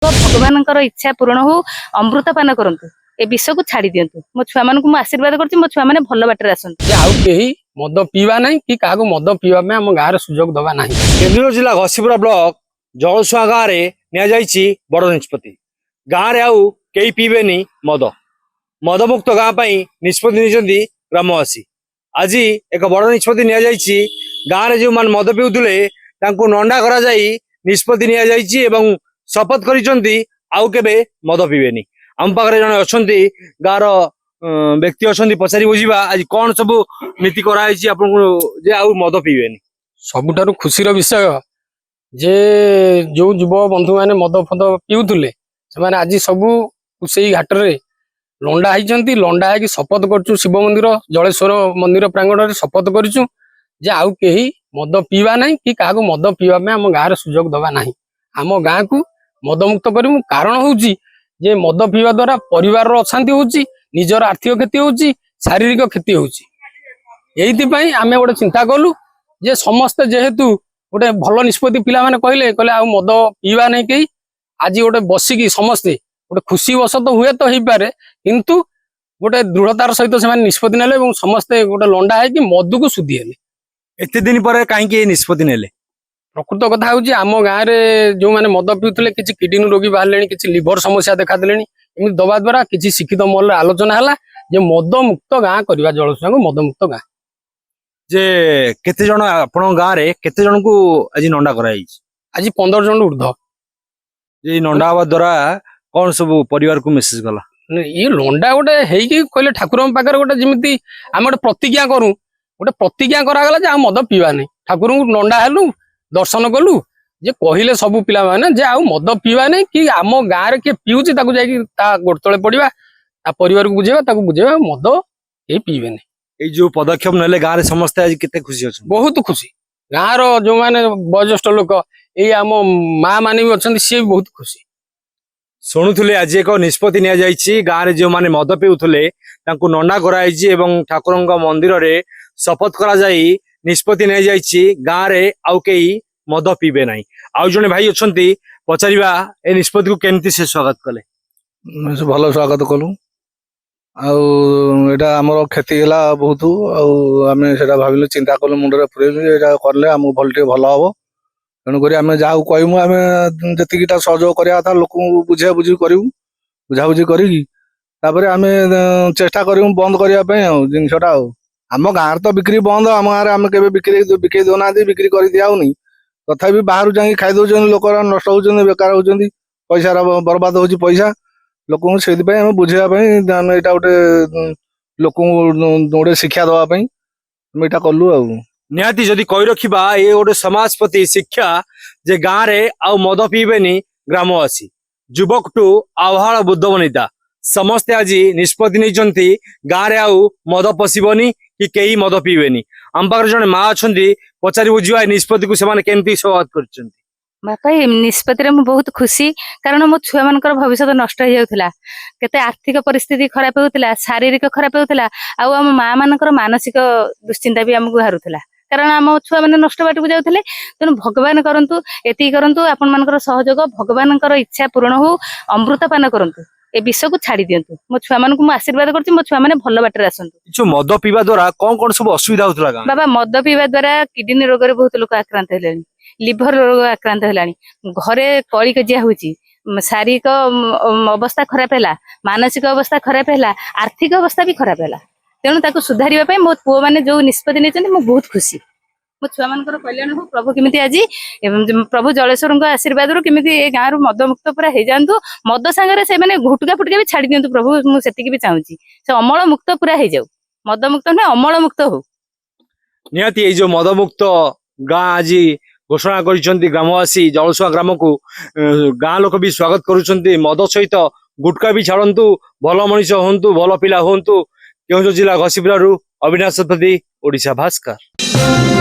भगवान इच्छा पूर्ण हो अमृत पान करंतु ए विष को छाड़ी दिंतु मो छुआ मान आशीर्वाद करछि मो छुआ माने भल बाटर आसंतु आउ केही मद पीवा नहीं कि काको मद पीवा में हम गाँव सुजोग दबा नहीं। केन्दुझर जिला घसीपुरा ब्लॉक जलसुआ गाँव में नि बड़ निष्पत्ति गाँव में आउ कई पीबेनी मद मद मुक्त गाँव निष्पत्ति नहीं ग्रामवासी आज एक बड़ निष्पत्ति नि गाँव में जो मान मद पीउले नंडा करा निष्पत्ति नि शपथ करिसेंती आउ केबे मद पीबेनी। आम पाखरे जने अछंती गाँव व्यक्ति अछंती पचारि बुझीबा आज कौन सब नीति कराई आपन जे आउ मद पीबेनी। सबुठारु खुशीर विषय जे जो युव बंधु माने मद फद पीउथुले से माने आज सबु कुसेई घाट रे लंडा होइचंती लंडा है कि शपथ करछु शिव मंदिर जलेश्वर मंदिर प्रांगण रे शपथ करछु जे आउ केही मद पीवा नहीं कि काको मद पीवा में हम गाँव सुजोग दबा नहीं। आम गाँ को मद मुक्त करू कारण होउची जे मद पीवा द्वारा परिवार अशांति होउची निजर आर्थिक क्षति होउची शारीरिक क्षति होउची एइति पई आमे गोटे चिंता कलु जे समस्त जेहेतु गोटे भल निष्पत्ति पिला माने कहले आ मद पीवा नहीं कही आज गोटे बसिकी समस्ते गोटे खुशी बस तो हुए तो हो पारे किंतु गोटे दृढ़तार सहित से निष्पत्ति नेले और समस्ते गोटे लंडा है कि मधु को सुधी हेले। एते दिन पर कहीं निष्पत्ति नेले प्रकृत कथा हूँ आम गाँव में जो मैंने मद पीते किसी किडनी रोगी बाहर किसी लिवर समस्या देखा देले एमती दबा द्वारा किसी शिक्षित महल आलोचना है जे मद मुक्त गाँ करवा जलसुआ को मद मुक्त गाँ जे केते जन आपण गाँव रे केते जन को आज नंडा कराई आज 15 जन ऊर्ध जे नंडा हवा द्वारा कौन सब परिवार को मेसेज गला ये लंडा गोटे है कहले ठाकुर पाखे गोटे जमी आम गोटे प्रतिज्ञा करूँ गोटे प्रतिज्ञा करागला जे आ मद पीवा नहीं ठाकुर को नंडा हेलु दर्शन कलु जे कहले सबु पिला माने जे आउ मद पीवा नहीं कि आम गाँव किए पीऊँच गोड़ तले पड़ा परिवार को बुझेगा मद ये पीबे नहीं। ये जो पदक्षेप नेले गाँव रे समस्ते आज केते खुशी अछि बहुत खुशी गाँव जो माने वयोज्येष्ठ लोक ये आम माँ माने भी अच्छा सी भी बहुत खुशी शुणुले आज एक निष्पत्ति नि गाँव में जो मैंने मद पीउले नंडा कराई ठाकुर मंदिर रे शपथ करा निष्पत्ति नि गाँव में आउ कई मद पीबे नहीं। आउ जने भाई अच्छा पचारिबा ए निष्पत्ति को केमती से स्वागत कले भल स्वागत कलु आटा आम क्षति है बहुत आम से भाविलु चिंता कलु मुंडे पुरेलु कले आमको भल भल हम तेणुक आम जहाँ कहूँ आम जी सहयोग करा लोक बुझा बुझी करूँ बुझाबुझी कर आम चेष्टा करूँ बंद करने जिनसा आम गाँव तो बिक्री बंद आम गाँव आम के बिक्री दौना बिक्री कर दिखाऊनी तथापि बाहर जा खाई दौरान लोक नष्ट होती बेकार होती पैसा बर्बाद हो पैसा लोक से बुझापी यहाँ गोटे लोक गोटे शिक्षा दवापाई यहाँ कलु निहाती जदि कही रखा ये गोटे समाज प्रति शिक्षा जे गाँव रे आउ मद पीबेनी ग्रामवासी युवक टू आह्वान बुद्ध बनिता समस्ते आज निष्पत्ति नहीं गाँव रे आउ मद पशिबनी कि कई मद पीबेनी। आम पाखरे जने माँ अच्छा पचारि बुझा निष्पत्ति को सेमाने केमती स्वागत करछंती बापा निष्पत्ति रे बहुत खुशी कारण मो छुआ मानकर भविष्य नष्ट हो जाउथला केते आर्थिक परिस्थिति खराब होउथला शारीरिक खराब होउथला आउ हम माँ मानकर मानसिक दुश्चिंता भी हमको हारुथला कारण आम छुआ मैंने नष्ट बाट को जाउथले तेणु भगवान करंतु एति करंतु आपण मानकर सहयोग भगवान इच्छा पूर्ण हो अमृत पान करंतु ए विष को छाड़ी दिंतु मो छुआ मान आशीर्वाद करछि मो छुआ माने भल बाटर आसंतु। जो मद पीवा द्वारा कौन सब असुविधा होतला बाबा मद पीवा द्वारा किडनी रोग रे बहुत लोक आक्रांत हेलेनी लिभर रोग आक्रांत हेलानी घरे कली कजिया होची शारीरिक अवस्था खराब है मानसिक अवस्था खराब है आर्थिक अवस्था भी खराब है तेणु ताको सुधारिबा पई मो पुओ माने जो निष्पत्ति नेचंती मो बहुत खुशी मो छुआ मानकर कल्याण हो प्रभु किमिति आज प्रभु जलेश्वर आशीर्वाद रो किमिति ए गाँव मद मुक्त पूरा हो जातु मद सांगरे से माने घुटका फुटका भी छाड़ी दिंतु प्रभु मु सेतिकी भी चाहूची से अमल मुक्त पूरा हो जाऊ मद मुक्त ना अमल मुक्त हो निहाती ये जो मद मुक्त गाँ आज घोषणा करिसेंती ग्रामवासी जलसुआ ग्राम को गाँ लोक भी स्वागत करुछंती मद सहित गुटका भी छाड़ंतु भल मनीष हंतु भल पिला हंतु केन्दुझर जिला घसीपुरा अविनाश सतपथी ओडिशा भास्कर।